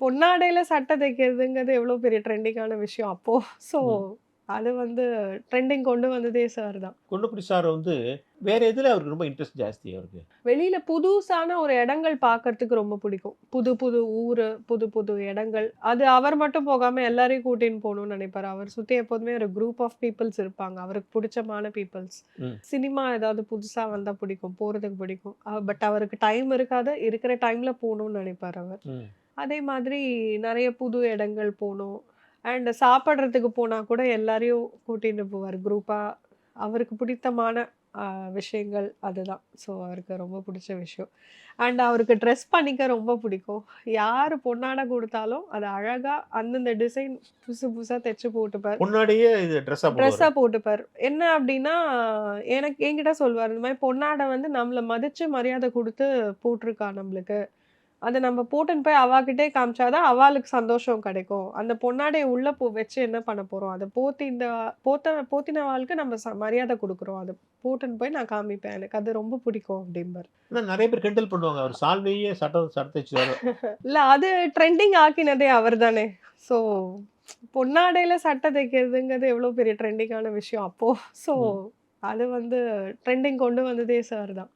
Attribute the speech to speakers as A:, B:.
A: பொன்னாடையில சட்டை தைக்கிறதுங்கிறது எவ்வளோ பெரிய ட்ரெண்டிங்கான விஷயம் அப்போ. ஸோ,
B: ம்.
A: அது வந்து ட்ரெண்டிங் கொண்டு வந்ததே சார் தான்.
B: குன்னக்குடி சார் வேற எதுல அவருக்கு ரொம்ப இன்ட்ரெஸ்ட் ஜாஸ்தி அவருக்கு?
A: வெளியில புதுசான ஒரு இடங்கள் பார்க்கறதுக்கு ரொம்ப பிடிக்கும். புது புது ஊரு, புது புது இடங்கள். அது அவர் மட்டும் போகாம எல்லாரையும் கூட்டின்னு போணும்னு நெனைப்பாரு. அவர் சுத்தி எப்போதுமே ஒரு குரூப் ஆஃப் பீப்பிள்ஸ் இருப்பாங்க. அவருக்கு புடிச்சமான பீப்பிள்ஸ்.
B: ம்.
A: சினிமா ஏதாவது புதுசா வந்தா பிடிக்கும். போறதுக்கு பிடிக்கும். பட் அவருக்கு டைம் இருக்காது. இருக்கிற டைம்ல போணும்னு நெனைப்பாரு அவர்.
B: ம்.
A: அதே மாதிரி நெறைய புது இடங்கள் போணும். அண்ட் சாப்பிடுறதுக்கு போனா கூட எல்லாரையும் கூட்டிட்டு போவாரு குரூப்பா. அவருக்கு பிடித்தமான அ விஷயங்கள் அதுதான். ஸோ அவருக்கு ரொம்ப பிடிச்ச விஷயம். அண்ட் அவருக்கு ட்ரெஸ் பண்ணிக்க ரொம்ப பிடிக்கும். யாரு பொன்னாடை குடுத்தாலும் அத அழகா அந்தந்த டிசைன் புதுசு புதுசா தச்சு போட்டுப்பார்.
B: முன்னாடியே இது ட்ரெஸ்ஸா
A: ட்ரெஸ்ஸா
B: போடுவாரு.
A: போட்டுப்பாரு. என்ன அப்டின்னா, என்கிட்ட சொல்வாரு. இந்த மாரி பொன்னாட வந்து நம்மள மதிச்சு மரியாதை குடுத்து போட்டுருக்கா நம்பளுக்கு. அத நம்ம போட்டுன்னு போய் அவாகிட்டயே காமிச்சா தான் அவாளுக்கு சந்தோஷம் கிடைக்கும். அந்த பொன்னாடைய உள்ள வச்சு என்ன பண்ண போறோம்? அத போத்தினவாளுக்கு நம்ம மரியாதை குடுக்குறோம். அத போட்டுன்னு போய் நான் காமிப்பேன். எனக்கு அது ரொம்ப பிடிக்கும் அப்டிம்பாரு.
B: ஆனா நெறைய பேர் கிண்டல் பண்ணுவாங்க. அவர் சால்வையே சட்டை தச்சுருவாரு.
A: இல்ல அது ட்ரெண்டிங் ஆக்கினதே அவர் தானே. ஸோ பொன்னாடையில சட்டை தைக்கிறதுங்கிறது எவ்வளோ பெரிய ட்ரெண்டிங்கான விஷயம் அப்போ. ஸோ
B: ம்.
A: அது வந்து ட்ரெண்டிங் கொண்டு வந்ததே சார் தான்.